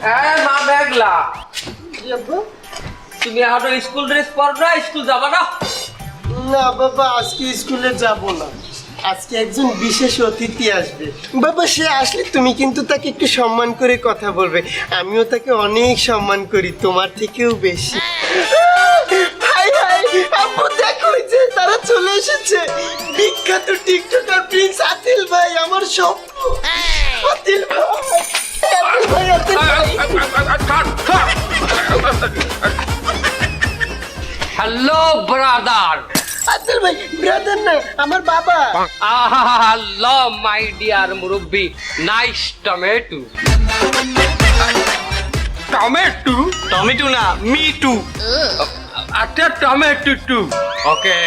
মা মেঘলা, তুমি এখন স্কুল ড্রেস পরো না, স্কুল যাবা না? না বাবা, আজকে স্কুলে যাব না। আজকে একজন বিশেষ অতিথি আসবে বাবা। সে আসলে তুমি কিন্তু তাকে একটু সম্মান করে কথা বলবে। আমিও তাকে অনেক সম্মান করি, তোমার থেকেও বেশি। হাই হাই আব্বু, দেখো ওই যে তারা চলে এসেছে। বিখ্যাত টিকটকার প্রিন্স আতিল ভাই, আমার স্বপ্ন। আতিল ভাই, আতিল ভাই, আতিল ভাই। Hello brother. আতিল ভাই ব্রাদার না, আমার বাবা। হ্যালো মাই ডিয়ার মুরব্বি, নাইস টমেটো। টমেটো? টমেটো না, মিটু। আচ্ছা টমেটো টু। ওকে,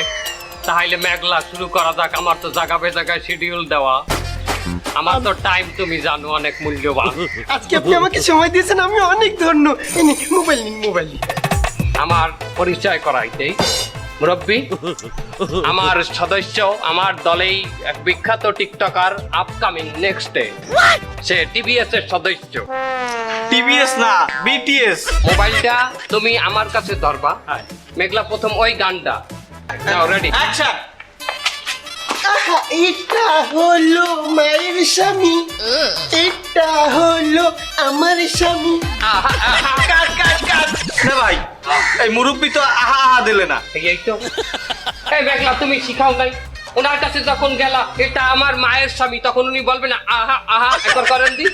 তাহলে মেঘলা শুরু করা যাক। আমার তো জায়গা জায়গায় শিডিউল দেওয়া, আমার তো টাইম তুমি জানো অনেক মূল্যবান। আজকে আপনি আমাকে সময় দিয়েছেন, আমি অনেক ধন্য। এই নিন, মোবাইল নিন, মোবাইল নিন। আমার পরিচয় করাইতেই মুরব্বী, আমার সদস্য, আমার দলেই এক বিখ্যাত টিকটকার, আপকামিং নেক্সট ডে সে টিভিএস এর সদস্য। টিভিএস না, বিটিএস। মোবাইলটা তুমি আমার কাছে ধরবা। মেঘলা প্রথম ওই গানটা নাও, রেডি অ্যাকশন। আহা, এটা হলো মায়ের স্বামী, এটা হলো আমার স্বামী। কাট কাট কাট। না ভাই, এই মুরব্বি তো আহা আহা দিলে না। এই তো। এই মেঘলা, তুমি শিখাও নাই? ওনার কাছে যখন গেলা এটা আমার মায়ের স্বামী, তখন উনি বলবে না আহা আহা একবার করেন দি?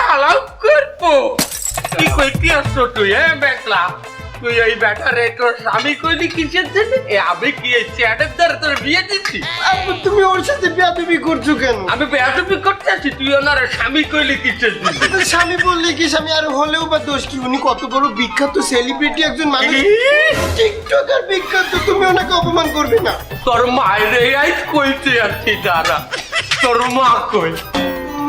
হালাও করবো। কি কইতে আসছো তুই? মেঘলা, তুই এই ব্যাটারে তোর স্বামী কইলি কিসের জন্য? আমি কি এই চ্যাটের দ্বারা তোর বিয়ে দিচ্ছি? আব্বু, তুমি ওর সাথে বেয়াদবি করছো কেন? আমি বেয়াদবি করতে আছি, তুই ওনার স্বামী কইলি কিসের জন্য? তো স্বামী বললে কি স্বামী, আর হলেও বা দোষ কি? উনি কত বড় বিখ্যাত সেলিব্রিটি একজন মানুষ, টিকটকার বিখ্যাত। তুমি ওনাকে অপমান করবে না। তোর মায়ের এই কইতে আছি দাঁড়া, তোর মা কই?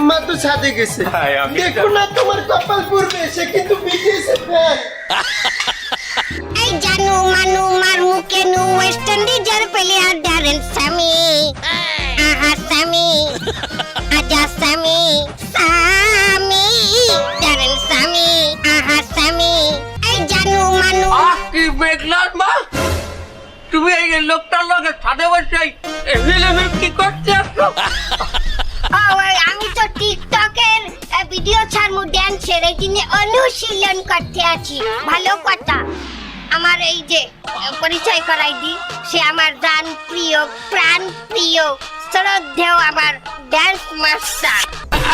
মা তো ছাদে গেছে। হ্যাঁ, আমি দেখো না তোমার কপাল পূর্বে, সে কিন্তু বিটিএস এর ফ্যান। এই জানু মানু মারমু কেনু ওয়েস্ট ইন্ডিজের প্লেয়ার ডারেন সামি। আহা সামি, আজা সামি, সামি ডারেন সামি, আহা সামি। এই জানু মানু। কি মেঘলার মা, তুমি এই লোকটার লগে ছাদে বসে এভিলেভিল কি করতে আসছো? ওই আমি তো টিকটকের ভিডিও ছাড়মু ড্যান্সের, এই দিনে অনুশীলন করতে আছি। ভালো কথা, আমার এই যে পরিচয় করাই দি, সে আমার জান প্রিয়, প্রাণ প্রিয়, শ্রদ্ধেয় আমার ড্যান্স মাস্টার